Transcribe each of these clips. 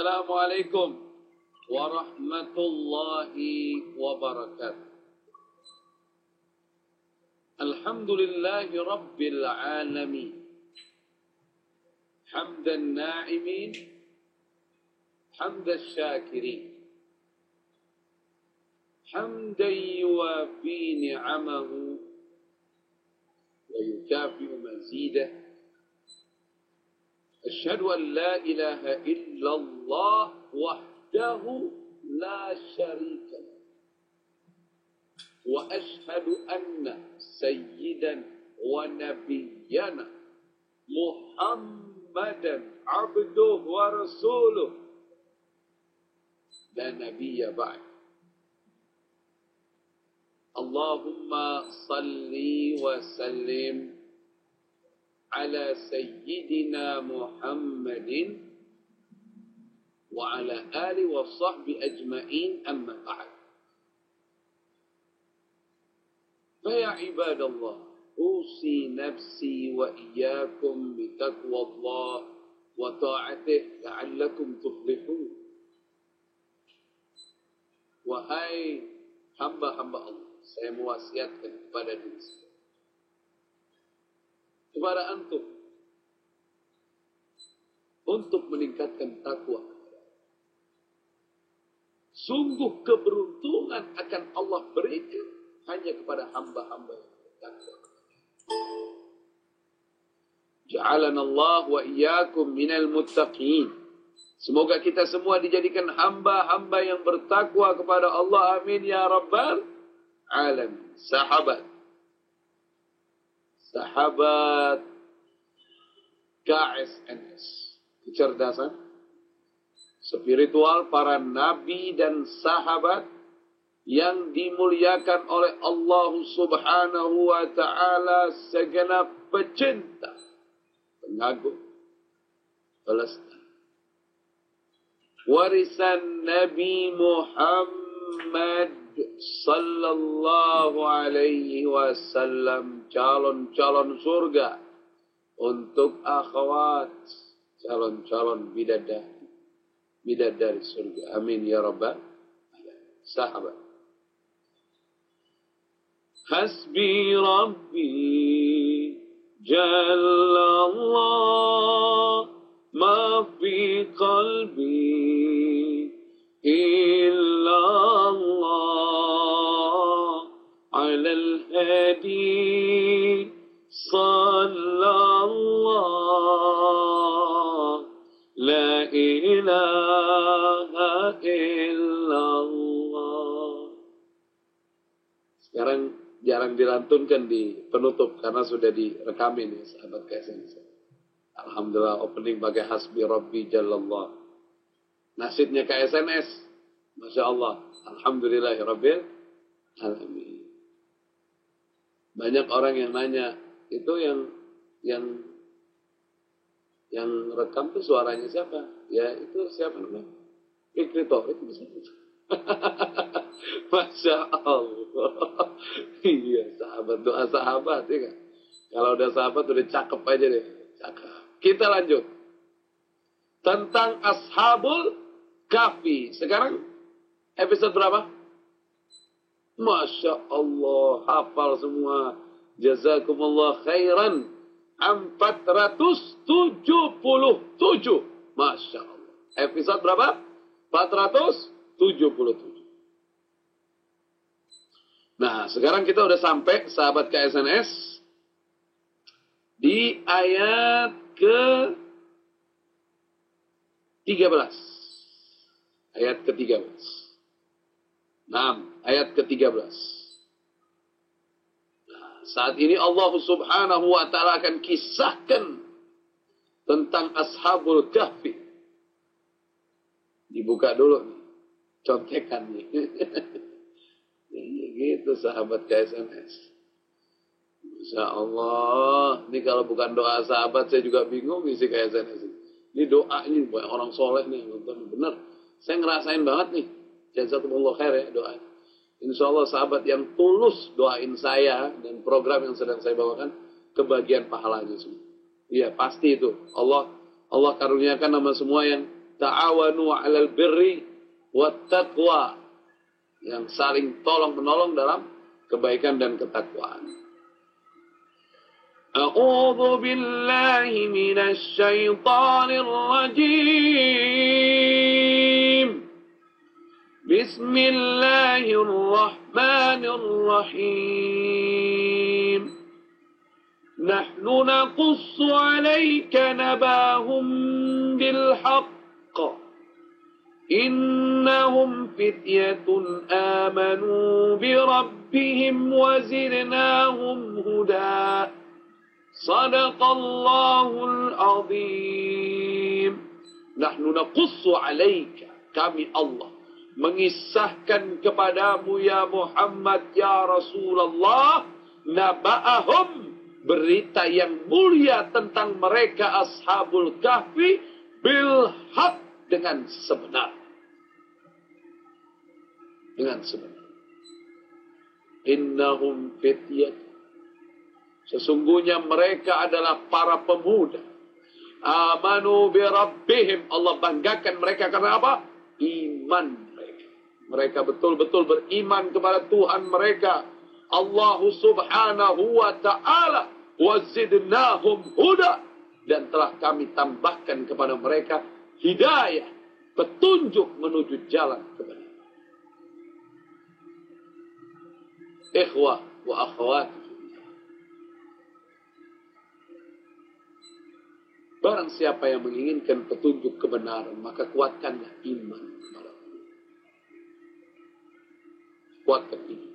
Assalamualaikum warahmatullahi wabarakatuh. Alhamdulillahi rabbil alamin. Hamdan na'imin, hamdan syakirin. Hamdan yuwafi ni'amahu wa yukafi'u mazidah. أشهد أن لا إله إلا الله وحده لا شريك له وأشهد أن سيدنا ونبينا محمدا عبده ورسوله لا نبي بعد. اللهم صل وسلم على سيدنا محمد وعلى آله وصحبه أجمعين أما بعد. فيا عباد الله أوصي نفسي وإياكم بتقوى الله وطاعته لعلكم تفلحون. Wahai hamba-hamba Allah, saya mewasiatkan kepada diri saya, kepada antum, untuk meningkatkan takwa. Sungguh keberuntungan akan Allah berikan hanya kepada hamba-hamba yang bertakwa. Ja'alana Allah wa iyyakum minal muttaqin. Semoga kita semua dijadikan hamba-hamba yang bertakwa kepada Allah. Amin ya rabbal alamin. Sahabat KSNS, kecerdasan spiritual para nabi dan sahabat yang dimuliakan oleh Allah Subhanahu wa Ta'ala, segenap pecinta, pengagum, pelestari warisan Nabi Muhammad sallallahu alaihi wasallam, calon-calon surga untuk akhwat, calon-calon bidadari surga. Amin ya rabbal alamin. Sahabat, hasbi rabbi jalla Allah ma fi qalbi illa Allah ala al-hadi sallallahu la ilaha illallah. Sekarang jarang dilantunkan di penutup karena sudah direkamin ya sahabat KSNS. Alhamdulillah opening pakai hasbi rabbi jallallah. Nasibnya KSNS, Masya Allah, alhamdulillahirabbil alamin. Banyak orang yang nanya, itu yang rekam tuh suaranya siapa? Ya itu siapa namanya? Fikri Taufik itu bisa. Masya Allah. Iya, sahabat, doa sahabat ya kan. Kalau udah sahabat udah cakep aja deh. Cakep. Kita lanjut tentang Ashabul Kahfi. Sekarang episode berapa? Masya Allah, hafal semua. Jazakumullah khairan. 477. Masya Allah. Episode berapa? 477. Nah, sekarang kita udah sampai, sahabat KSNS, di ayat ke-13. Ayat ke-13. Nah, ayat ke-13. Nah, saat ini Allah Subhanahu wa Ta'ala akan kisahkan tentang Ashabul Kahfi. Dibuka dulu nih, contekan nih. Gitu sahabat KSNS. Masya Allah. Ini kalau bukan doa sahabat saya juga bingung isi KSNS. Ini doa ini buat orang soleh nih. Benar. Saya ngerasain banget nih. Jazakumullah khair ya doa. Insya Allah sahabat yang tulus doain saya dan program yang sedang saya bawakan, kebagian pahalanya semua. Iya pasti itu. Allah karuniakan nama semua yang ta'awanu 'alal birri wat taqwa, yang saling tolong-menolong dalam kebaikan dan ketakwaan. A'udzu billahi minasy syaithanir rajim. Bismillahirrahmanirrahim. Nahnu naqussu 'alaika nabahum bil haqq. Innahum fityatun amanu bi rabbihim wa zidnahum huda. Sadaqallahul azim. Nahnu naqussu 'alaika, kami Allah mengisahkan kepadamu ya Muhammad, ya Rasulullah, naba'ahum, berita yang mulia tentang mereka Ashabul Kahfi, bil haq, dengan sebenar. Dengan sebenar. Innahum fityat, sesungguhnya mereka adalah para pemuda. Amanu bi rabbihim, Allah banggakan mereka karena apa? Iman mereka. Mereka betul-betul beriman kepada Tuhan mereka, Allah subhanahu wa ta'ala. Wa zidnahum huda, dan telah kami tambahkan kepada mereka hidayah, petunjuk menuju jalan kebenaran. Ikhwah wa akhwat, barang siapa yang menginginkan petunjuk kebenaran, maka kuatkanlah iman kepada Allah. Kuatkan iman.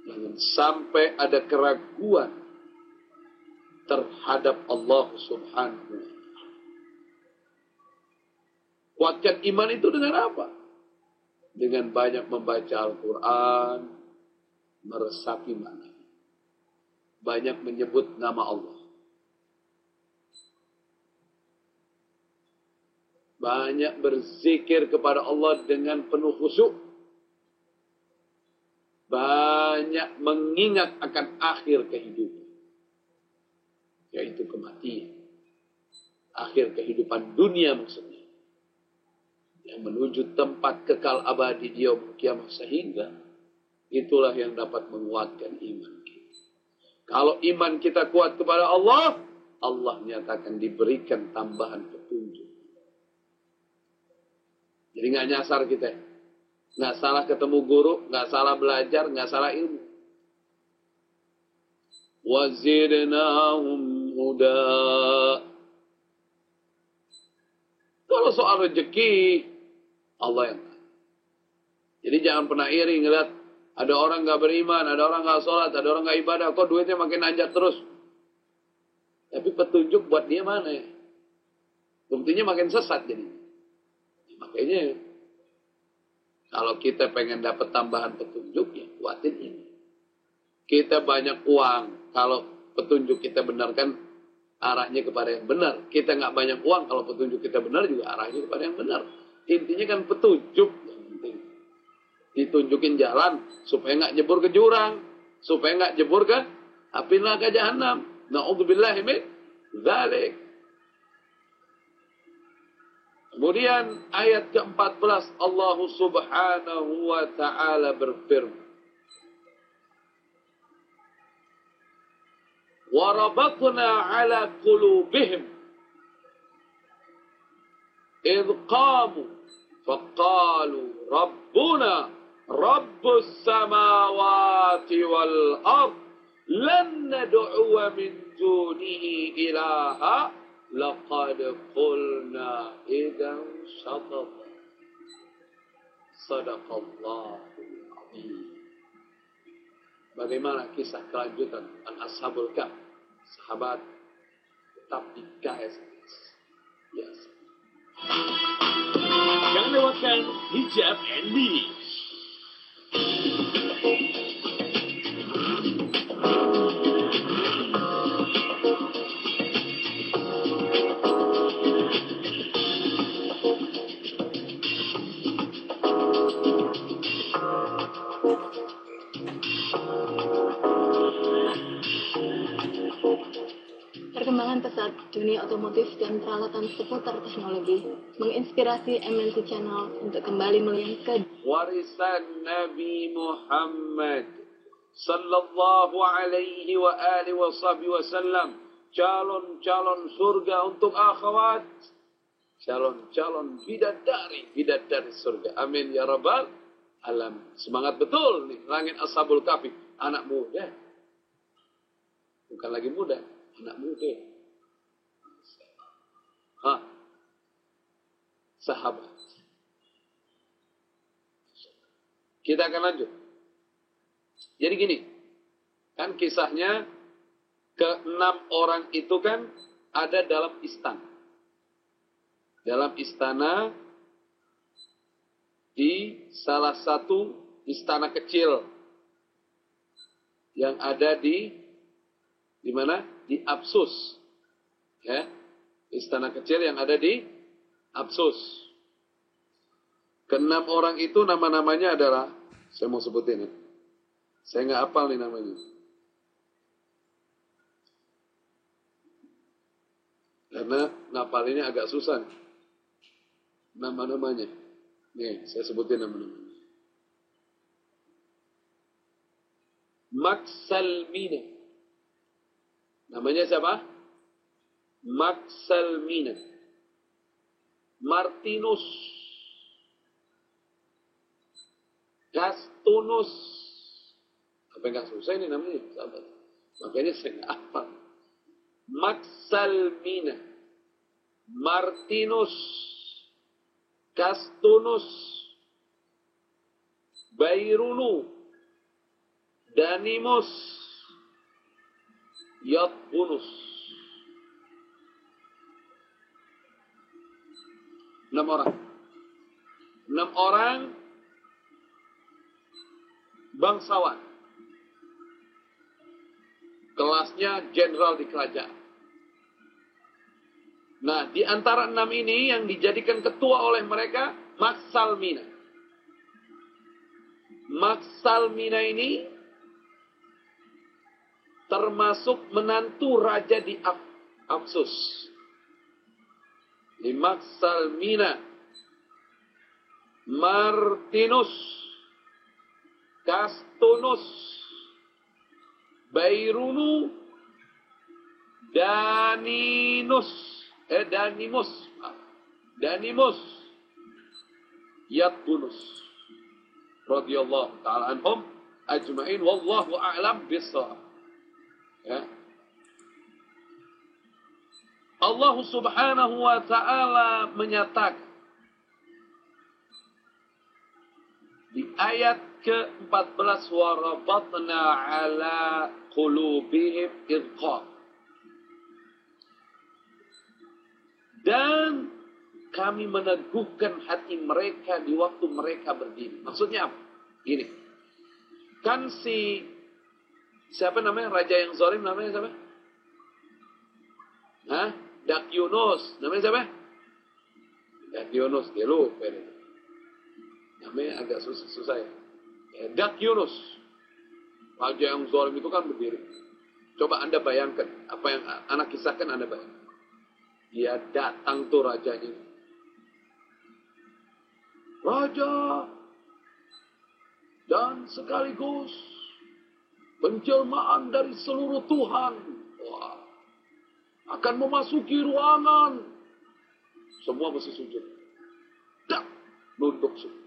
Jangan sampai ada keraguan terhadap Allah subhanahu wa ta'ala. Kuatkan iman itu dengan apa? Dengan banyak membaca Al-Quran, meresapi makna, banyak menyebut nama Allah, banyak berzikir kepada Allah dengan penuh khusyuk, banyak mengingat akan akhir kehidupan, yaitu kematian, akhir kehidupan dunia maksudnya, yang menuju tempat kekal abadi di yaumul kiamah, sehingga itulah yang dapat menguatkan iman kita. Kalau iman kita kuat kepada Allah, Allah nyatakan diberikan tambahan petunjuk. Jadi nggak nyasar kita. Nggak salah ketemu guru, nggak salah belajar, nggak salah ilmu. Wazidnahum huda. Kalau soal rezeki, Allah yang tahu. Jadi jangan pernah iri ngeliat ada orang nggak beriman, ada orang nggak sholat, ada orang nggak ibadah, kok duitnya makin nanjak terus. Tapi petunjuk buat dia mana ya? Buktinya makin sesat jadi. Makanya kalau kita pengen dapat tambahan petunjuk, ya kuatin ini. Kita banyak uang, kalau petunjuk kita benar kan arahnya kepada yang benar. Kita nggak banyak uang, kalau petunjuk kita benar juga arahnya kepada yang benar. Intinya kan petunjuk yang penting. Ditunjukin jalan supaya nggak jebur ke jurang, supaya nggak jebur ke api neraka jahanam. Na'udzubillahi min dzalik. Kemudian ayat ke-14, Allah subhanahu wa ta'ala berfirman, وَرَبَطْنَا عَلَى قُلُوبِهِمْ إِذْ قَامُوا فَقَالُوا رَبُّنَا رَبُّ السَّمَاوَاتِ وَالْأَرْضِ لَنْ نَدْعُوَ مِنْ دُونِهِ إِلَٰهًا لقد قلنا إذا شططا صدق الله العظيم. Bagaimana kisah kelanjutan Ashabul Kahf? Sahabat tetap di KSS. Yes. Jangan lewatkan Hijab and News. Perkembangan pesat dunia otomotif dan peralatan seputar teknologi menginspirasi MNC Channel untuk kembali melihat ke warisan Nabi Muhammad sallallahu alaihi wa alihi wasallam, calon-calon surga untuk akhwat, calon-calon bidadari surga. Amin ya rabbal alamin. Semangat betul nih langit Ashabul Kahfi, anak muda. Bukan lagi muda, anak muda. Sahabat. Kita akan lanjut. Jadi gini, kan kisahnya ke-6 orang itu kan ada dalam istana. Dalam istana di salah satu istana kecil yang ada di mana? Di Apsus. Ya. Istana kecil yang ada di Apsus. Ke-6 orang itu nama-namanya adalah, saya mau sebutin ya. Saya nggak hafal nih namanya. Karena ngapalinnya agak susah. Nama-namanya. Nih, saya sebutin nama-namanya. Maksalmina. Namanya siapa? Maksalmina. Martinus. Gastunus. Apa yang gak susah ini namanya, sahabat. Makanya saya nggak hafal. Maksalmina, Martinus, Gastunus, Bairunu, Danimus, Yatbunus. 6 orang. 6 orang bangsawan. Kelasnya jenderal di kerajaan. Nah, di antara 6 ini yang dijadikan ketua oleh mereka, Maksalmina. Maksalmina ini termasuk menantu raja di Apsus. Di Maksalmina, Martinus, Gastunus, Bairunu, Danimus, Yatbunus, radhiyallahu ta'ala anhum ajma'in, wallahu a'lam bissawab. Ya. Allah subhanahu wa ta'ala menyatakan di ayat ke-14, warabatna ala qulubihim idqaq. Dan kami meneguhkan hati mereka di waktu mereka berdiri. Maksudnya apa? Gini. Kan siapa namanya? Raja yang zalim namanya siapa? Hah? Dakyunus. Namanya siapa? Dakyunus. Dia lupa. Namanya agak susah ya. Dakyunus. Raja yang zalim itu kan berdiri. Coba Anda bayangkan. Apa yang anak kisahkan Anda bayangkan. Dia datang tuh rajanya. Raja. Dan sekaligus penjelmaan dari seluruh Tuhan. Wah. Akan memasuki ruangan. Semua mesti sujud. Dak. Nunduk sujud.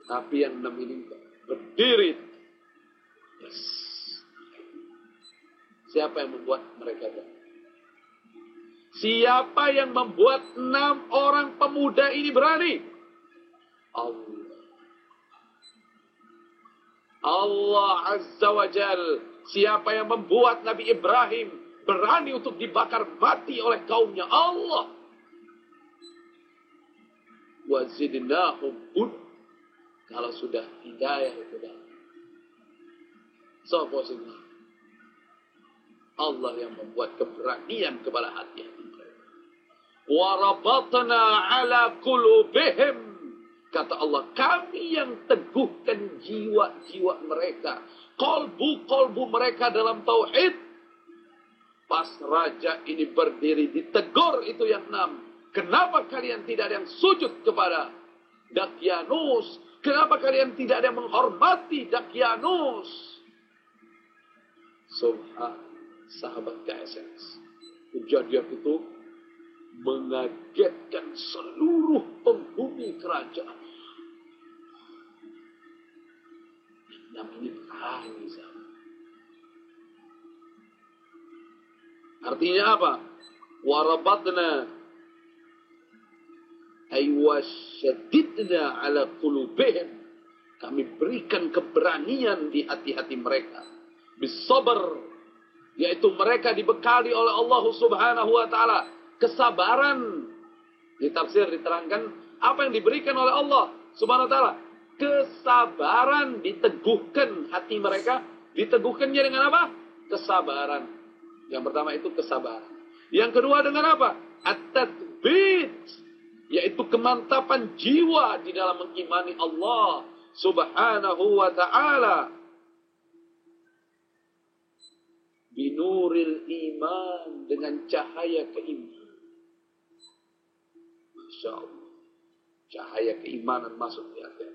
Tapi yang 6 ini berdiri. Yes. Siapa yang membuat mereka berani? Siapa yang membuat 6 orang pemuda ini berani? Allah. Allah Azza wa Jal. Siapa yang membuat Nabi Ibrahim berani untuk dibakar mati oleh kaumnya? Allah. Wa zidnahum huda. Kalau sudah hidayah itu dah. So posisinya Allah yang membuat keberanian kepada hati mereka. Warabatna ala qulubihim. Kata Allah, kami yang teguhkan jiwa-jiwa mereka. Kolbu-kolbu mereka dalam tauhid. Pas raja ini berdiri, ditegur itu yang 6. Kenapa kalian tidak ada yang sujud kepada Dakyanus? Kenapa kalian tidak ada yang menghormati Dakyanus? Subhan sahabat KSS. Kejadian itu mengagetkan seluruh penghuni kerajaan. Yang ini berani, sahabat. Artinya apa? Warabatna ay wasyadidna ala qulubihim. Kami berikan keberanian di hati-hati mereka. Bisabar, yaitu mereka dibekali oleh Allah Subhanahu wa taala kesabaran. Di tafsir diterangkan apa yang diberikan oleh Allah Subhanahu wa taala. Kesabaran, diteguhkan hati mereka. Diteguhkannya dengan apa? Kesabaran. Yang pertama itu kesabaran. Yang kedua dengan apa? At-tathbit, yaitu kemantapan jiwa di dalam mengimani Allah Subhanahu wa ta'ala. Binuril iman, dengan cahaya keimanan. Masya Allah. Cahaya keimanan masuk di hati.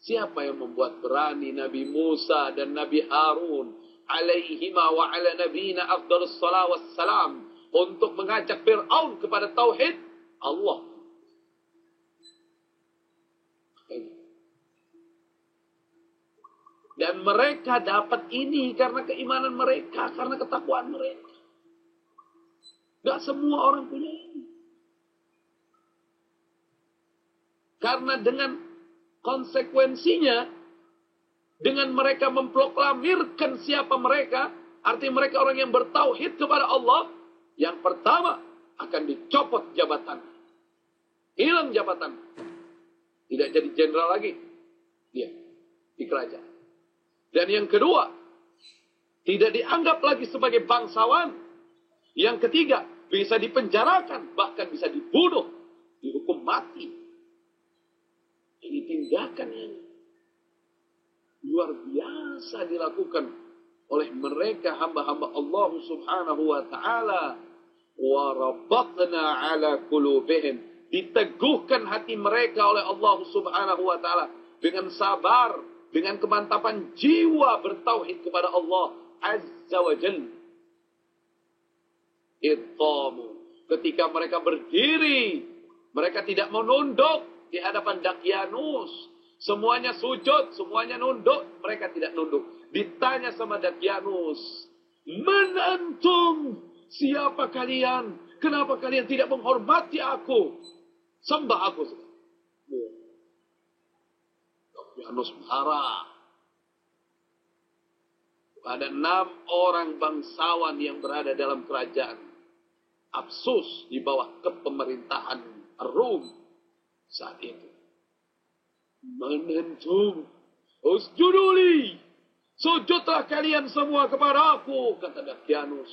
Siapa yang membuat berani Nabi Musa dan Nabi Harun alaihima wa ala nabiyina afdalus salat wassalam untuk mengajak Fir'aun kepada tauhid? Allah. Dan mereka dapat ini karena keimanan mereka, karena ketakwaan mereka. Gak semua orang punya ini. Karena dengan konsekuensinya, dengan mereka memproklamirkan siapa mereka, artinya mereka orang yang bertauhid kepada Allah, yang pertama akan dicopot jabatan. Hilang jabatan. Tidak jadi jenderal lagi. Dia di kerajaan. Dan yang kedua, tidak dianggap lagi sebagai bangsawan. Yang ketiga, bisa dipenjarakan, bahkan bisa dibunuh, dihukum mati. Ini tindakan yang luar biasa dilakukan oleh mereka hamba-hamba Allah Subhanahu wa ta'ala. Wa rabatna ala qulubihim, diteguhkan hati mereka oleh Allah Subhanahu wa ta'ala dengan sabar, dengan kemantapan jiwa bertauhid kepada Allah Azza wa Jalla. Iqamu, ketika mereka berdiri, mereka tidak menunduk di hadapan Dakyanus. Semuanya sujud, semuanya nunduk, mereka tidak nunduk. Ditanya sama Dakyanus, "Man antum? Siapa kalian? Kenapa kalian tidak menghormati aku? Sembah aku." Dakyanus marah. Ada 6 orang bangsawan yang berada dalam kerajaan Absus di bawah kepemerintahan Rum saat itu. Menentum, usjuduli, sujudlah kalian semua kepada aku, kata Dakyanus.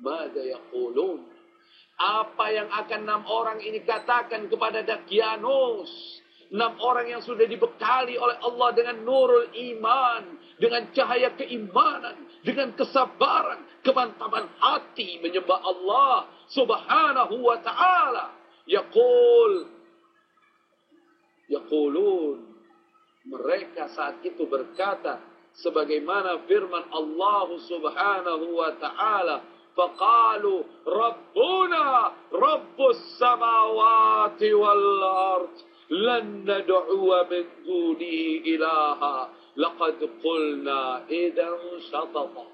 Mada yaqulun, apa yang akan 6 orang ini katakan kepada Dakyanus? 6 orang yang sudah dibekali oleh Allah dengan nurul iman, dengan cahaya keimanan, dengan kesabaran, kemantapan hati menyembah Allah Subhanahu wa ta'ala. Yaqulun, mereka saat itu berkata sebagaimana firman Allah Subhanahu wa ta'ala, faqalu rabbuna rabbus samawati wal ard lan nad'uwa min dunihi ilaha laqad qulna idan syatata.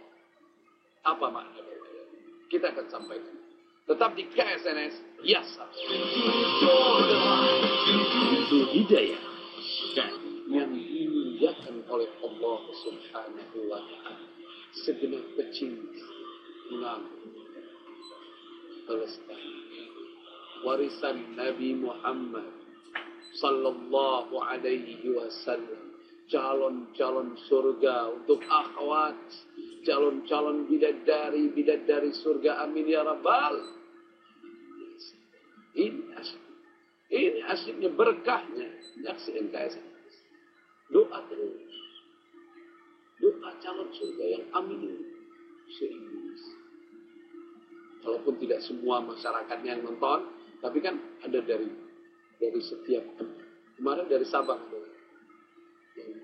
Apa maknanya? Kita akan sampaikan. Tetap di KSNS Yasa. Itu hidayah yang dimuliakan oleh Allah Subhanahu wa ta'ala. Segenap pecinta mengambil pelestari warisan Nabi Muhammad sallallahu alaihi wasallam, calon-calon surga untuk akhwat, calon-calon bidadari surga, amin ya rabbal. Ini asyiknya berkahnya nyaksiin KSNS. Doa terus. calon surga yang amin se-Indonesia. Walaupun tidak semua masyarakatnya yang nonton, tapi kan ada dari setiap kemarin dari Sabang ada yang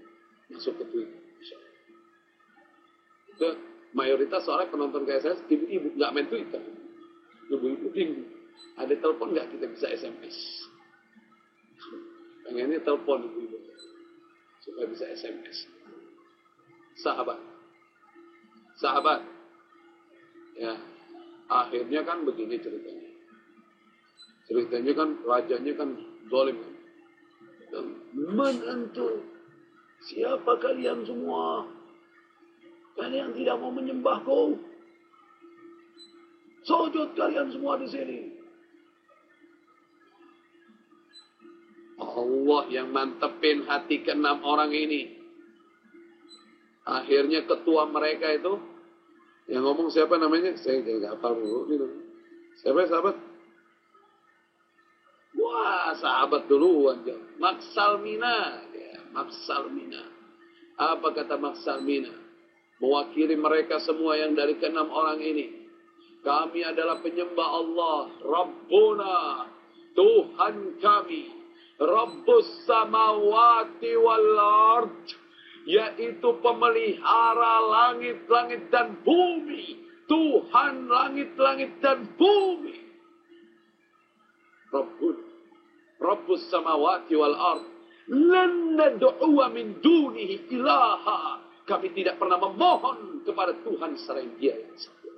masuk ke Twitter. Itu mayoritas soalnya penonton KSS ibu-ibu, nggak main Twitter. Ibu-ibu bingung. Ada telepon nggak kita bisa SMS? Pengennya telepon ibu-ibu supaya bisa SMS. Sahabat, ya akhirnya kan begini ceritanya. Ceritanya kan rajanya kan zalim kan. Dan menentu siapa kalian semua? Kalian tidak mau menyembahku? Sujud kalian semua di sini. Allah yang mantepin hati ke-6 orang ini. Akhirnya ketua mereka itu yang ngomong siapa namanya? Saya nggak hafal dulu. Siapa sahabat? Wah, sahabat duluan. Maksalmina. Ya, Maksalmina. Apa kata Maksalmina? Mewakili mereka semua yang dari ke-6 orang ini. Kami adalah penyembah Allah. Rabbuna. Tuhan kami. Rabbus samawati wal ard. Yaitu pemelihara langit-langit dan bumi. Tuhan langit-langit dan bumi. Rabbus samawati wal ard. Lan nad'uwa min dunihi ilaha. Kami tidak pernah memohon kepada Tuhan selain Dia yang satu.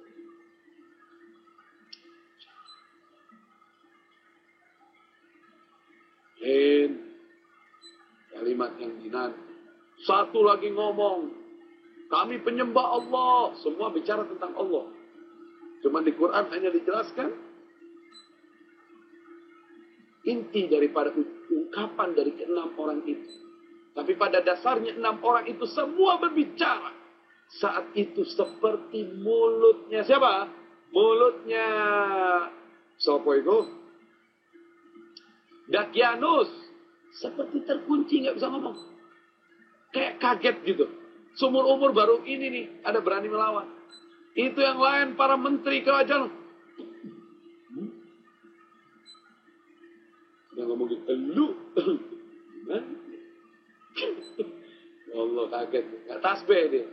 Kalimat yang dinanti. Satu lagi ngomong, kami penyembah Allah. Semua bicara tentang Allah. Cuma di Quran hanya dijelaskan inti daripada ungkapan dari ke-6 orang itu. Tapi pada dasarnya 6 orang itu semua berbicara. Saat itu seperti mulutnya siapa? Mulutnya siapa itu? Dakianus. Seperti terkunci, nggak bisa ngomong. Kayak kaget gitu. Seumur-umur baru ini nih, ada berani melawan. Itu yang lain, para menteri kerajaan. Yang ngomong gitu, lu. Allah kaget. Nggak tasbih dia.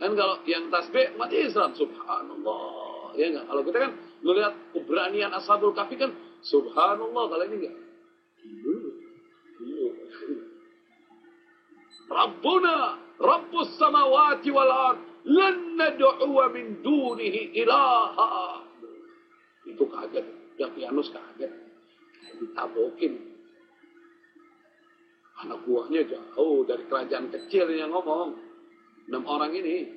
Kan kalau yang tasbih, umat Islam. Subhanallah. Ya nggak? Kalau kita kan melihat keberanian Ashabul Kahfi kan, Subhanallah. Kalau ini nggak. Rabbuna, Rabbus samawati wal ard, lan nad'uwa min dunihi ilaha. Itu kaget, Dakianus kaget. Kayak ditabokin. Anak buahnya jauh dari kerajaan kecil yang ngomong. 6 orang ini.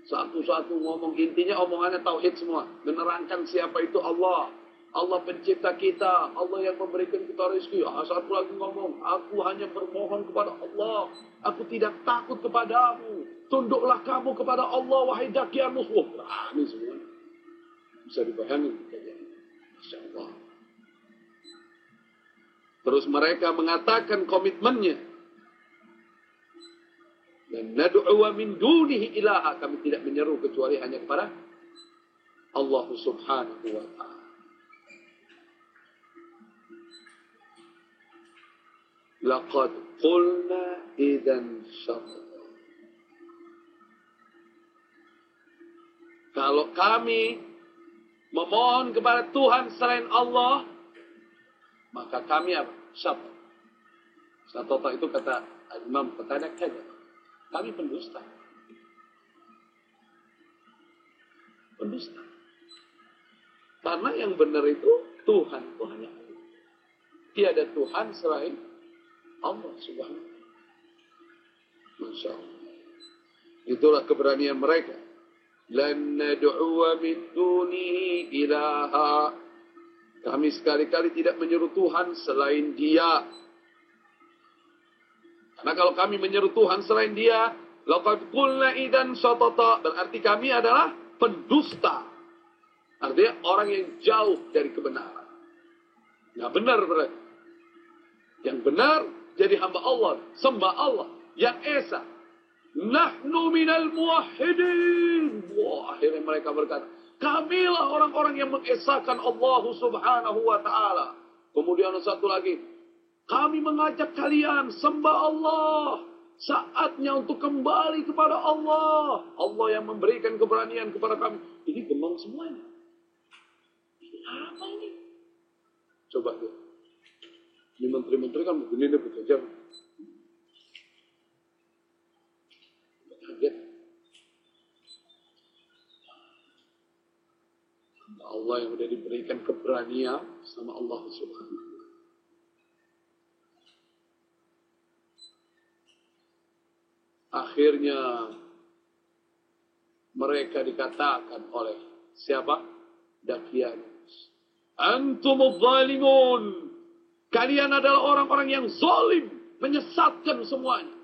Satu-satu ngomong, intinya omongannya tauhid semua. Menerangkan siapa itu Allah. Allah pencipta kita, Allah yang memberikan kita rezeki. Satu lagi ngomong, aku hanya bermohon kepada Allah. Aku tidak takut kepadamu. Tunduklah kamu kepada Allah, wahai Dakianus. Wah, berani semua. Bisa dibayangin. Masya Allah. Terus mereka mengatakan komitmennya. Dan nad'uwa min dunihi ilaha. Kami tidak menyeru kecuali hanya kepada Allah subhanahu wa ta'ala. Laqad qulna idzan syatata. Kalau kami memohon kepada Tuhan selain Allah, maka kami apa? Syatata. Syatata itu kata Imam Qatadah kata, kami pendusta. Pendusta. Karena yang benar itu Tuhan itu hanya Allah. Tiada Tuhan selain Allah subhanahu wa ta'ala. Masya Allah. Itulah keberanian mereka. Lan nad'uwa min dunihi ilaha. Kami sekali-kali tidak menyeru Tuhan selain Dia. Karena kalau kami menyeru Tuhan selain Dia, laqad qulna idzan syatata, berarti kami adalah pendusta. Artinya orang yang jauh dari kebenaran. Nggak benar berarti. Yang benar jadi hamba Allah, sembah Allah, yang esa. Nahnu minal muwahhidin. Wah, akhirnya mereka berkata, kamilah orang-orang yang mengesahkan Allah subhanahu wa ta'ala. Kemudian satu lagi, kami mengajak kalian sembah Allah. Saatnya untuk kembali kepada Allah. Allah yang memberikan keberanian kepada kami. Ini bengong semuanya. Ini apa ini? Coba tuh. Ini menteri-menteri kan begini dia bekerja. Kaget. Allah yang sudah diberikan keberanian sama Allah subhanahu wa ta'ala. Akhirnya mereka dikatakan oleh siapa? Dakianus. Antumul zalimun. Kalian adalah orang-orang yang zalim, menyesatkan semuanya.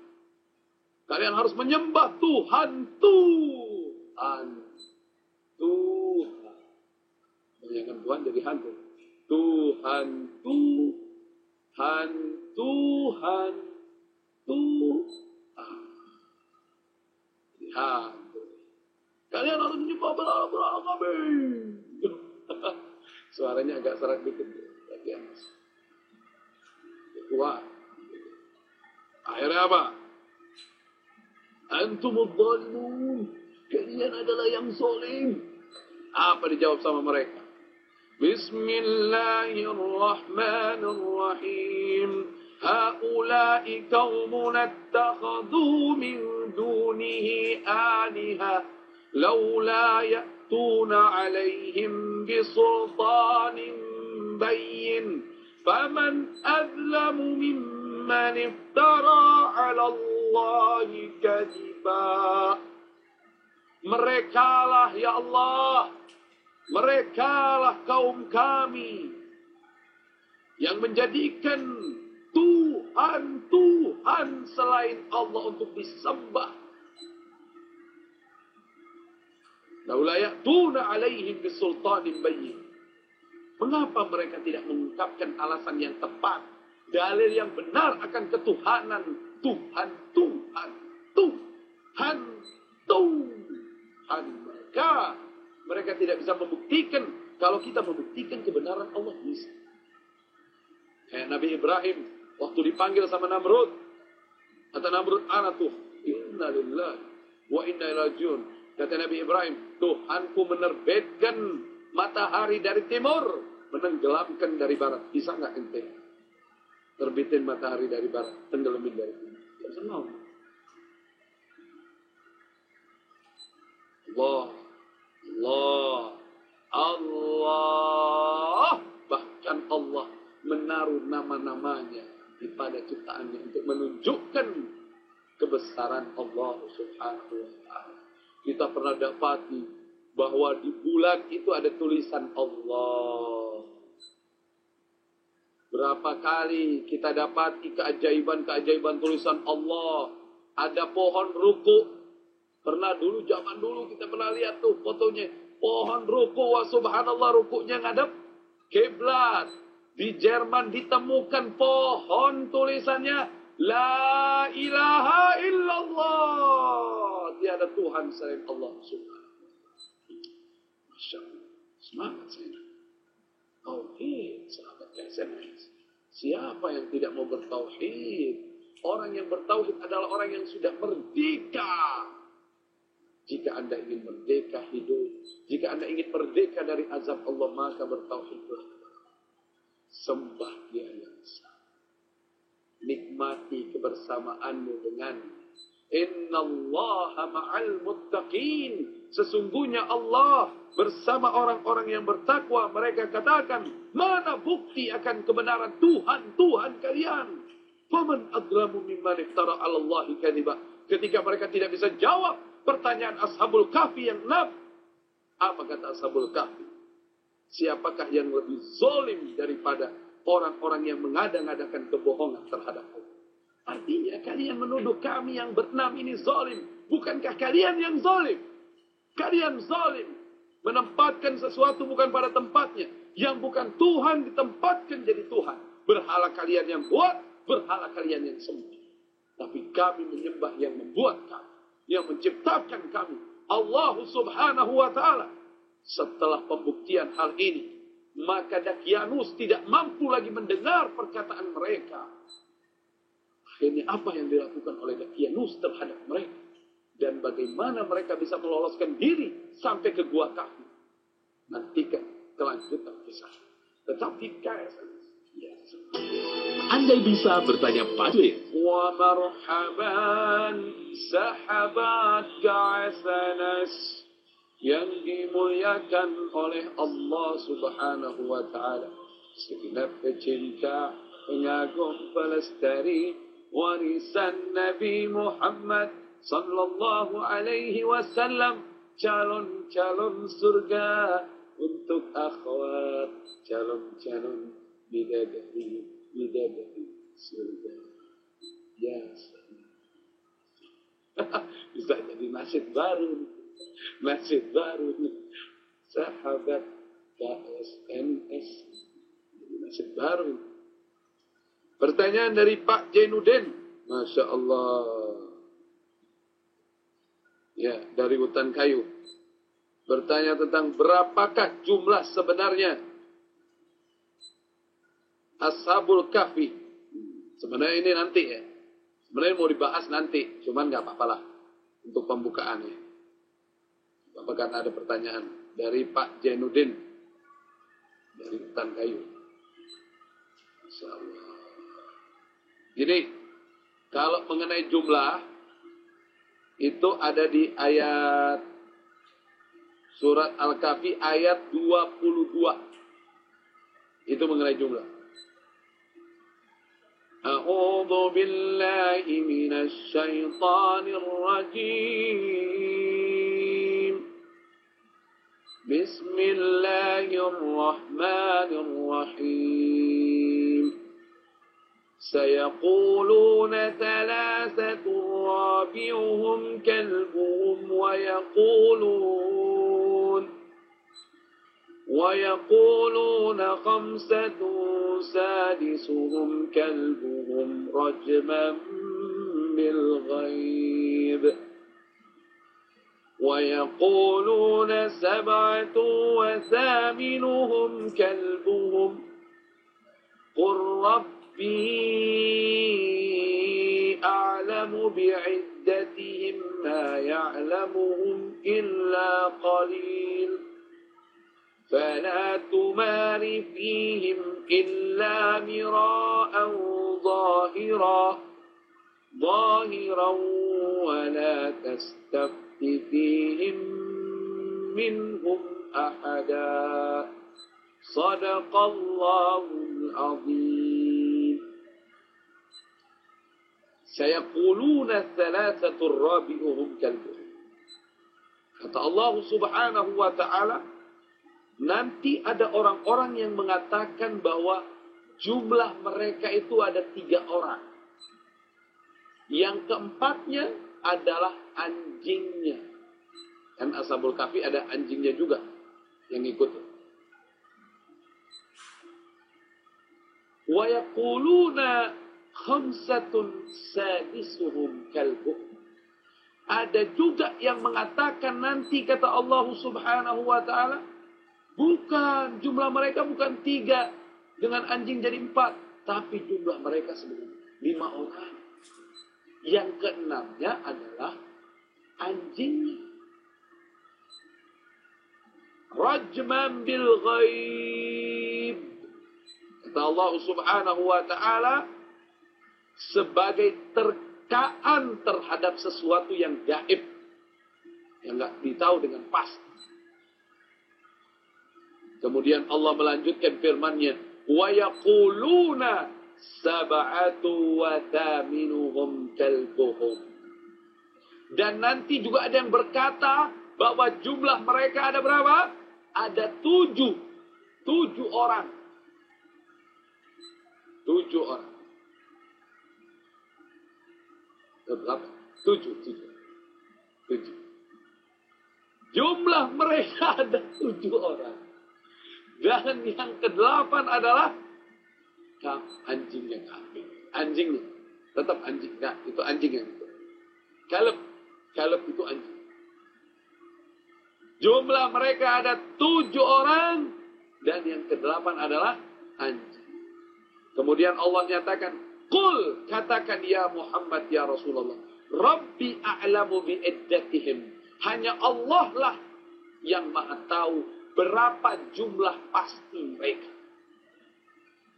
Kalian harus menyembah Tuhan. Jangan Tuhan jadi hantu. Tuhan. Hantu. Kalian harus menyembah berhala kami. Suaranya agak serak dikit. Kuat. Akhirnya apa? Antumul zalimun. Kalian adalah yang zalim. Apa dijawab sama mereka? Bismillahirrahmanirrahim. Haula'i qaumun attakhadhu min dunihi aliha laula ya'tuna 'alaihim bisultanin bayyin faman azlamu mimman iftara 'ala Allahi kadiba. Merekalah ya Allah, merekalah kaum kami yang menjadikan Tuhan selain Allah untuk disembah. Laula ya'tuna 'alaihim bisultanin bayyin. Mengapa mereka tidak mengungkapkan alasan yang tepat, dalil yang benar akan ketuhanan Tuhan mereka tidak bisa membuktikan. Kalau kita membuktikan kebenaran Allah bisa. Kayak Nabi Ibrahim waktu dipanggil sama Namrud, kata Namrud, ana tuh inna lillahi wa inna ilaihi rajiun. Kata Nabi Ibrahim, Tuhanku menerbitkan matahari dari timur, menenggelamkan dari barat. Bisa nggak ente terbitin matahari dari barat, tenggelamin dari timur? Tidak senang. Allah. Bahkan Allah menaruh nama-namanya di pada ciptaannya untuk menunjukkan kebesaran Allah subhanahu wa ta'ala. Kita pernah dapati bahwa di bulan itu ada tulisan Allah. Berapa kali kita dapati keajaiban-keajaiban tulisan Allah. Ada pohon ruku. Pernah dulu, zaman dulu kita pernah lihat tuh fotonya. Pohon ruku, wa subhanallah, rukunya ngadep kiblat. Di Jerman ditemukan pohon tulisannya La ilaha illallah. Tiada Tuhan selain Allah subhanahu wa ta'ala. Masya Allah. Semangat saya. Tauhid, sahabat SMS. Siapa yang tidak mau bertauhid? Orang yang bertauhid adalah orang yang sudah merdeka. Jika Anda ingin merdeka hidup, jika Anda ingin merdeka dari azab Allah, maka bertauhidlah. Sembah Dia yang esa. Nikmati kebersamaanmu dengan Innallaha ma'al muttaqin. Sesungguhnya Allah bersama orang-orang yang bertakwa. Mereka katakan, mana bukti akan kebenaran Tuhan kalian? Faman adlamu mimman iftara 'ala Allahi kadhiba. Ketika mereka tidak bisa jawab pertanyaan Ashabul Kahfi yang naf. Apa kata Ashabul Kahfi? Siapakah yang lebih zalim daripada orang-orang yang mengada-ngadakan kebohongan terhadap Allah? Artinya kalian menuduh kami yang berenam ini zalim. Bukankah kalian yang zalim? Kalian zalim. Menempatkan sesuatu bukan pada tempatnya. Yang bukan Tuhan ditempatkan jadi Tuhan. Berhala kalian yang buat, berhala kalian yang sembah. Tapi kami menyembah yang membuat kami. yang menciptakan kami, Allah subhanahu wa ta'ala. Setelah pembuktian hal ini, maka Dakyanus tidak mampu lagi mendengar perkataan mereka. Akhirnya apa yang dilakukan oleh Dakyanus terhadap mereka? Dan bagaimana mereka bisa meloloskan diri sampai ke gua Kahfi? Nantikan kelanjutan kisah. Tetapi KSN. Yes. Anda bisa bertanya Padwin. Wa marhaban sahabat KSNS yang dimuliakan oleh Allah subhanahu wa ta'ala. Segenap pecinta, pengagum, pelestari warisan Nabi Muhammad sallallahu alaihi wasallam, calon-calon surga untuk akhwat, calon-calon bidadari surga. Ya, bisa jadi nasib baru. Nasib baru sahabat KSNS. Jadi nasib baru. Pertanyaan dari Pak Jainuddin. Masya Allah. Ya, dari Hutan Kayu. Bertanya tentang berapakah jumlah sebenarnya Ashabul Kahfi. Sebenarnya ini nanti ya. Sebenarnya mau dibahas nanti. Cuman gak apa-apa lah. Untuk pembukaannya. Apakah ada pertanyaan dari Pak Jainuddin dari Hutan Kayu? Insyaallah. Jadi kalau mengenai jumlah itu ada di ayat surat Al-Kahfi ayat 22. Itu mengenai jumlah. A'udzu billahi minasy syaithanir rajim. Bismillahirrahmanirrahim. سيقولون ثلاثة رابعهم كلبهم ويقولون خمسة سادسهم كلبهم رجما بالغيب ويقولون سبعة وثامنهم كلبهم قل ربي أعلم بعدتهم ما يعلمهم إلا قليل فلا تمار فيهم إلا مراء ظاهرا ولا تستفت فيهم منهم أحدا صدق الله العظيم. سيقولون ثلاثة رابعهم كلبهم. Kata Allah subhanahu wa ta'ala, nanti ada orang-orang yang mengatakan bahwa jumlah mereka itu ada 3 orang. Yang keempatnya adalah anjingnya. Kan Ashabul Kahfi ada anjingnya juga yang ikut. Wa yaquluna khamsatun sadisuhum kalbuhum. Ada juga yang mengatakan nanti kata Allah subhanahu wa ta'ala, bukan, jumlah mereka bukan 3 dengan anjing jadi 4, tapi jumlah mereka sebenarnya 5 orang. Yang keenamnya adalah anjingnya. Rajman bil ghaib. Kata Allah subhanahu wa ta'ala, sebagai terkaan terhadap sesuatu yang gaib, yang gak ditahu dengan pasti. Kemudian Allah melanjutkan firman-Nya, wa yaquluna sab'atu wa thaminuhum kalbuhum. Dan nanti juga ada yang berkata bahwa jumlah mereka ada berapa? Ada 7 orang. 7 orang. Berapa? 7. Jumlah mereka ada 7 orang. Dan yang ke-8 adalah anjingnya kambing. Anjingnya. Tetap anjing. Nah, itu anjingnya. Kalb. Kalb itu anjing. Jumlah mereka ada 7 orang. Dan yang ke-8 adalah anjing. Kemudian Allah nyatakan, Qul, katakan ya Muhammad, ya Rasulullah, Rabbi a'lamu bi'iddatihim. Hanya Allah lah yang maha tahu berapa jumlah pasti mereka.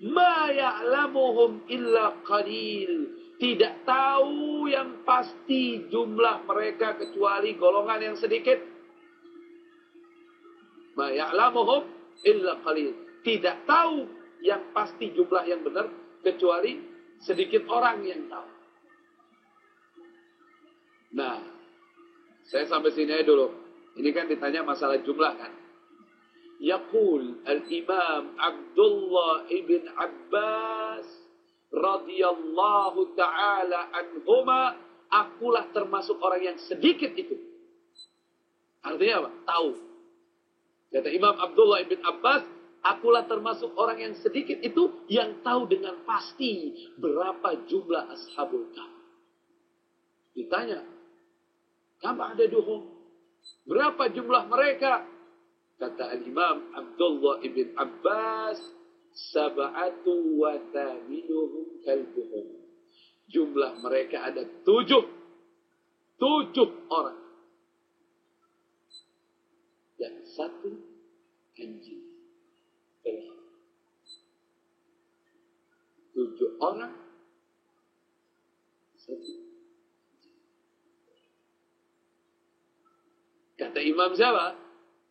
Ma ya'lamuhum illa qalil. Tidak tahu yang pasti jumlah mereka kecuali golongan yang sedikit. Ma ya'lamuhum illa qalil. Tidak tahu yang pasti jumlah yang benar kecuali sedikit orang yang tahu. Nah, saya sampai sini aja dulu. Ini kan ditanya masalah jumlah kan. Yaqul al-Imam Abdullah ibn Abbas radhiyallahu ta'ala anhuma, akulah termasuk orang yang sedikit itu. Artinya apa? Tahu. Kata Imam Abdullah ibn Abbas, akulah termasuk orang yang sedikit itu yang tahu dengan pasti berapa jumlah Ashabul Kahf. Ditanya, kam adaduhum? Berapa jumlah mereka? Kata Al-Imam Abdullah ibn Abbas, 7 wa thaminuhum kalbuhum. Jumlah mereka ada 7 orang. Dan 1 anjing. 7 orang, 1. Kata Imam siapa?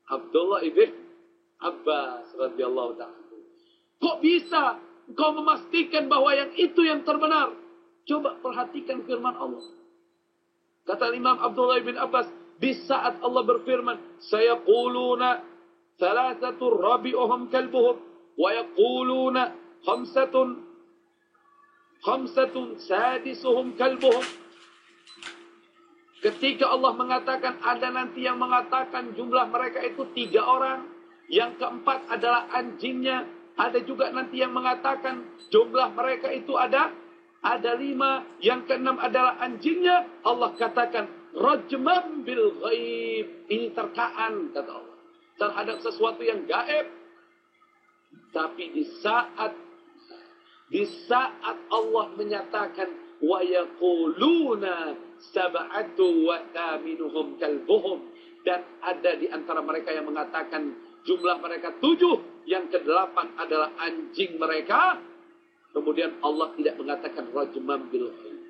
Abdullah ibn Abbas radhiyallahu ta'ala. Kok bisa kau memastikan bahwa yang itu yang terbenar? Coba perhatikan firman Allah. Kata Imam Abdullah ibn Abbas, di saat Allah berfirman, sayaquluna thalathatun rabi'uhum kalbuhum wa yaquluna khamsatun sadisuhum kalbuhum. Ketika Allah mengatakan ada nanti yang mengatakan jumlah mereka itu 3 orang, yang keempat adalah anjingnya, ada juga nanti yang mengatakan jumlah mereka itu ada 5, yang keenam adalah anjingnya. Allah katakan rajman bil ghaib, ini terkaan kata Allah terhadap sesuatu yang gaib. Tapi di saat Allah menyatakan wa yaquluna 7 wa thaminuhum kalbuhum, dan ada di antara mereka yang mengatakan jumlah mereka 7, yang ke-8 adalah anjing mereka. Kemudian Allah tidak mengatakan rajman bil ghaib.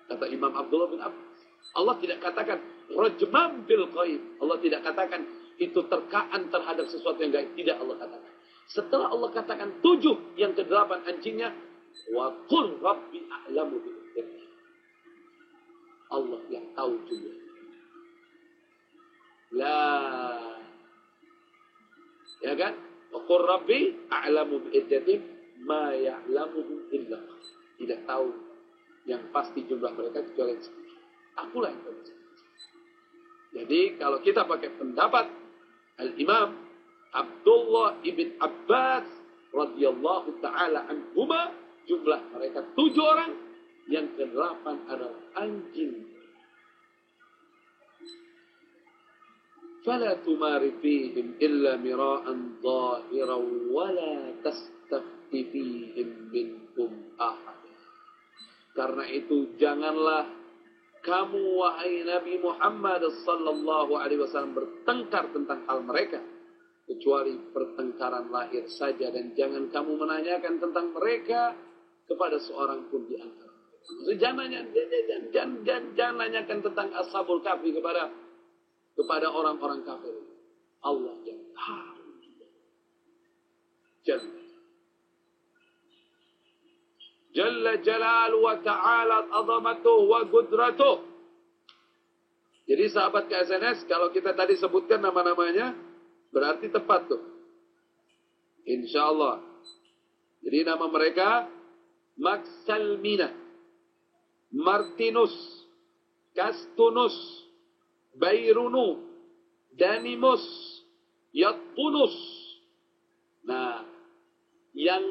Kata Imam Abdullah bin Abbas, Allah tidak katakan rajman bil ghaib. Allah tidak katakan itu terkaan terhadap sesuatu yang gaib. Tidak Allah katakan. Setelah Allah katakan 7, yang ke-8 anjingnya, wa qur rabbi a'lamu bi. Allah yang tahu juga. Lah. Ya kan? Wa qur rabbi a'lamu bi iddatihim ma ya'lamuhu illa. Tidak tahu yang pasti jumlah mereka kecuali sedikit. Akulah yang tahu. Jadi kalau kita pakai pendapat Al-Imam Abdullah ibn Abbas radhiyallahu ta'ala anhuma, jumlah mereka 7 orang, yang ke-8 adalah anjing. Fala tumari fihim illa mira'an zahiran wa la tastafti fihim minhum ahad. Karena itu janganlah kamu wahai Nabi Muhammad sallallahu alaihi wasallam bertengkar tentang hal mereka kecuali pertengkaran lahir saja, dan jangan kamu menanyakan tentang mereka kepada seorang pun di antara. Jangan nanyakan tentang Ashabul Kahfi kepada orang-orang kafir. Allah yang tahu. Jalla jalal wa ta'ala azamatuh wa qudratuh. Jadi sahabat KSNS, kalau kita tadi sebutkan nama-namanya, berarti tepat tuh. Insya Allah. Jadi nama mereka Maxalmina, Martinus, Castunus, Bairunu, Danimus, Yatpunus. Nah, yang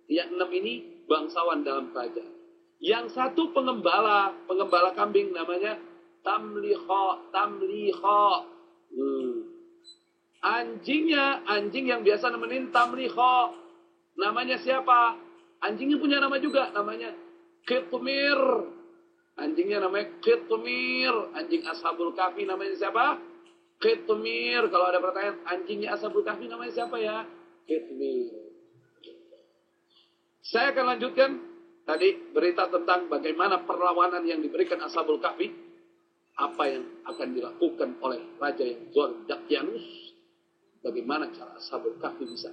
6 ini bangsawan dalam kerajaan. Yang satu pengembala kambing namanya Tamliha. Anjing yang biasa nemenin Tamliha. Namanya siapa? Anjingnya punya nama juga, namanya Qitmir. Anjingnya namanya Qitmir. Anjing Ashabul Kahfi namanya siapa? Qitmir. Kalau ada pertanyaan, anjingnya Ashabul Kahfi namanya siapa ya? Qitmir. Saya akan lanjutkan tadi berita tentang bagaimana perlawanan yang diberikan Ashabul Kahfi. Apa yang akan dilakukan oleh raja yang zalim Daqyanus. Bagaimana cara Ashabul Kahfi bisa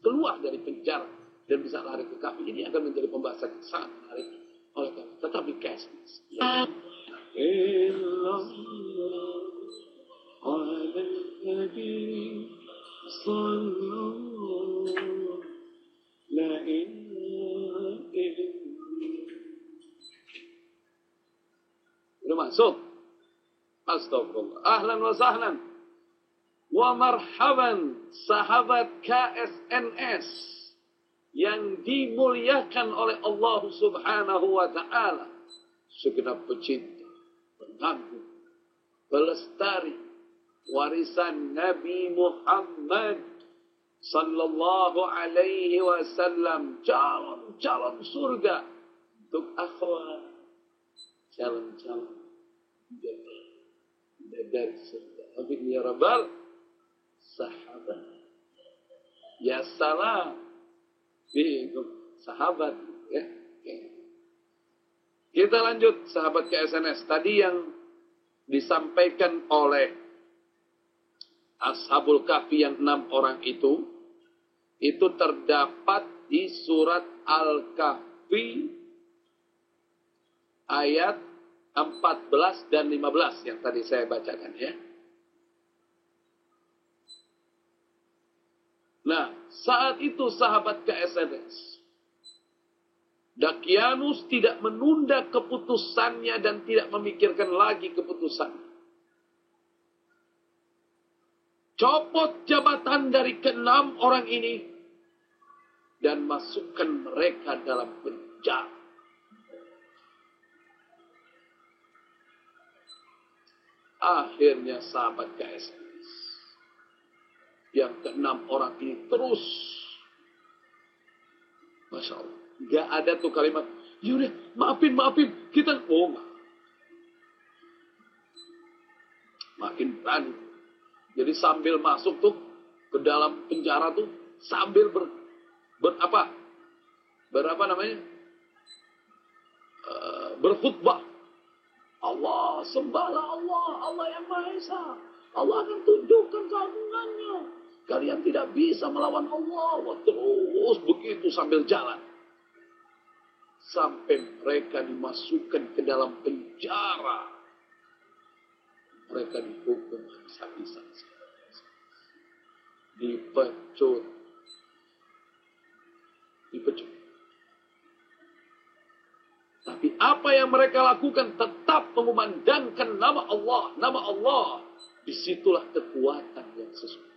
keluar dari penjara dan bisa lari ke kahfi. Ini akan menjadi pembahasan yang sangat menarik oleh kami. Tetapi KSNS. Udah masuk? Astagfirullah. Ahlan wa sahlan. Wa marhaban sahabat KSNS yang dimuliakan oleh Allah Subhanahu wa taala. Segenap pecinta, pengagum, pelestari warisan Nabi Muhammad sallallahu alaihi wasallam, calon-calon surga untuk akhwat, calon-calon dari surga. Amin ya rabbal sahabat. Ya salam. Bingung sahabat ya. Kita lanjut sahabat KSNS. Tadi yang disampaikan oleh Ashabul Kahfi yang 6 orang itu terdapat di surat Al-Kahfi ayat 14 dan 15 yang tadi saya bacakan ya. Nah, saat itu sahabat KSNS, Daqyanus tidak menunda keputusannya dan tidak memikirkan lagi keputusannya. Copot jabatan dari ke-6 orang ini dan masukkan mereka dalam penjara. Akhirnya sahabat KSNS yang ke-6 orang ini terus, Masya Allah, gak ada tuh kalimat, yaudah maafin, kita, enggak. Makin berani. Jadi sambil masuk tuh ke dalam penjara tuh, sambil berkhutbah. Allah, sembahlah Allah yang Maha Esa. Allah akan tunjukkan keagungannya. Kalian tidak bisa melawan Allah. Wah, terus begitu sambil jalan. Sampai mereka dimasukkan ke dalam penjara. Mereka dihukum habis-habisan. Dipecut. Tapi apa yang mereka lakukan tetap mengumandangkan nama Allah. Nama Allah. Disitulah kekuatan yang sesungguhnya.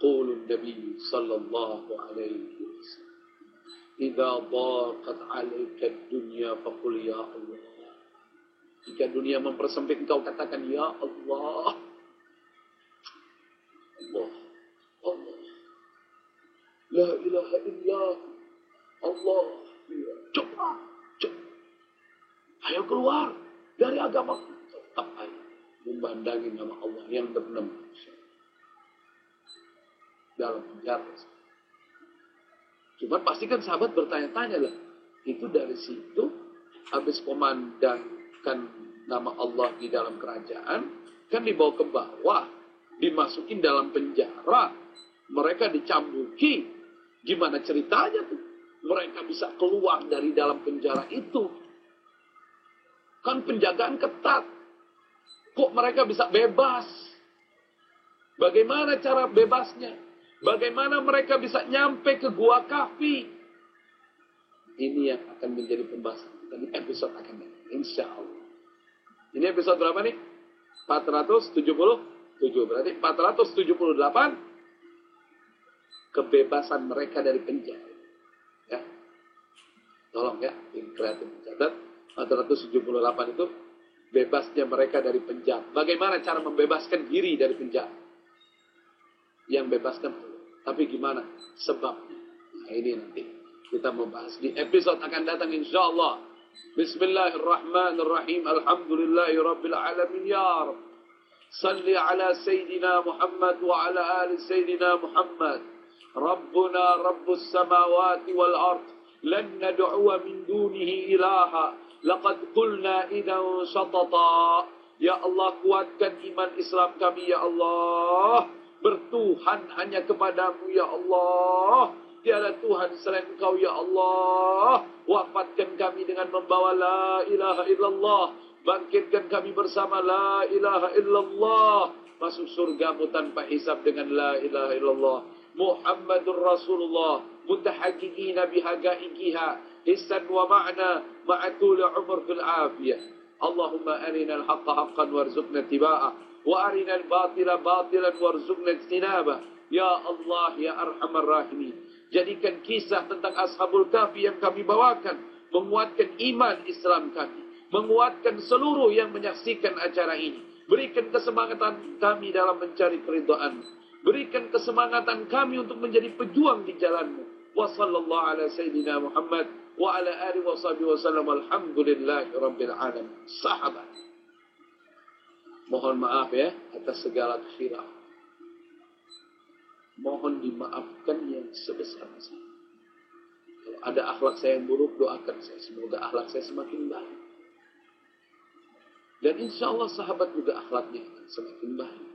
Qulun Nabi sallallahu alaihi wasallam. Idza daqat 'alaika ad-dunya faqul ya Allah. Jika dunia mempersempit engkau katakan ya Allah. Allah. La ilaha illa Allah. Cepat. Ayo keluar dari agama. Tetap ayo membandangi nama Allah yang benar. Dalam penjara. Cuma pasti kan sahabat bertanya-tanya lah. Itu dari situ habis memandangkan nama Allah di dalam kerajaan, kan dibawa ke bawah, dimasukin dalam penjara, mereka dicambuki. Gimana ceritanya tuh? Mereka bisa keluar dari dalam penjara itu. Kan penjagaan ketat. Kok mereka bisa bebas? Bagaimana cara bebasnya? Bagaimana mereka bisa nyampe ke Gua Kahfi? Ini yang akan menjadi pembahasan kita di episode akan datang. Insya Allah. Ini episode berapa nih? 477. Berarti 478. Kebebasan mereka dari penjara. Ya. Tolong ya, tim kreatif mencatat 478 itu bebasnya mereka dari penjara. Bagaimana cara membebaskan diri dari penjara? Yang bebaskan, tapi gimana sebabnya? Nah, ini nanti kita membahas di episode akan datang insyaallah. Bismillahirrahmanirrahim. Alhamdulillahi rabbil alamin ya Rabb. Salli ala Sayyidina Muhammad wa ala ali Sayyidina Muhammad. Rabbuna Rabbus samawati wal ard. Lan nad'uwa min dunihi ilaha. Laqad qulna idan syatata. Ya Allah, kuatkan iman Islam kami ya Allah. Bertuhan hanya kepadamu ya Allah. Tiada Tuhan selain Engkau ya Allah. Wafatkan kami dengan membawa la ilaha illallah. Bangkitkan kami bersama la ilaha illallah. Masuk surgamu tanpa hisab dengan la ilaha illallah. Muhammadur Rasulullah. Mutahaqqiqina bihaqaiqiha. Hissan wa ma'na ma'atul umur fil afiyah. Allahumma arinal haqqa haqqan warzuqna tiba'ah. Wa arinal batila batilan warzuqna ijtinabah. Ya Allah, ya Arhamar Rahimin. Jadikan kisah tentang Ashabul Kahfi yang kami bawakan menguatkan iman Islam kami, menguatkan seluruh yang menyaksikan acara ini. Berikan kesemangatan kami dalam mencari keridhaan. Berikan kesemangatan kami untuk menjadi pejuang di jalan-Mu. Wa sallallahu ala sayyidina Muhammad wa ala alihi wa sahbihi wa sallam. Alhamdulillahi rabbil alamin. Sahabat, mohon maaf ya atas segala kekhilafan. Mohon dimaafkan yang sebesar-besar. Kalau ada akhlak saya yang buruk, doakan saya. Semoga akhlak saya semakin baik. Dan insya Allah sahabat juga akhlaknya akan semakin baik.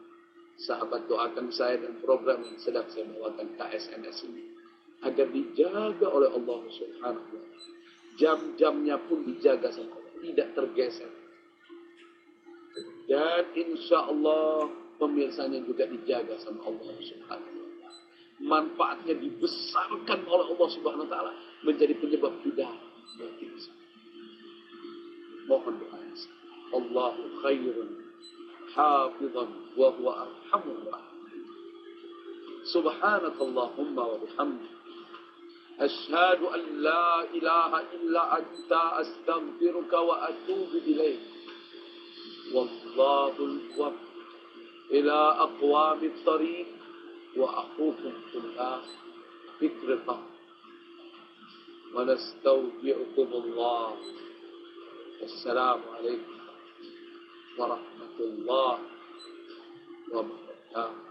Sahabat doakan saya dan program yang sedang saya bawakan KSNS ini. Agar dijaga oleh Allah Subhanahu wa ta'ala. Jam-jamnya pun dijaga sama Allah. Tidak tergeser. Dan insya Allah pemirsanya juga dijaga sama Allah Subhanahu wa ta'ala. Manfaatnya dibesarkan oleh Allah Subhanahu wa ta'ala menjadi penyebab hidayah bagi kita. Mohon doa. Allahu khairun hafizan wa huwa arhamur rahim. Subhanakallahumma wa bihamdik asyhadu an la ilaha illa anta astaghfiruka wa atubu ilaik. Wallahul muwaffiq ila aqwamit thariq. وأخوكم في الله فكر الله ونستودعكم الله. السلام عليكم ورحمة الله وبركاته.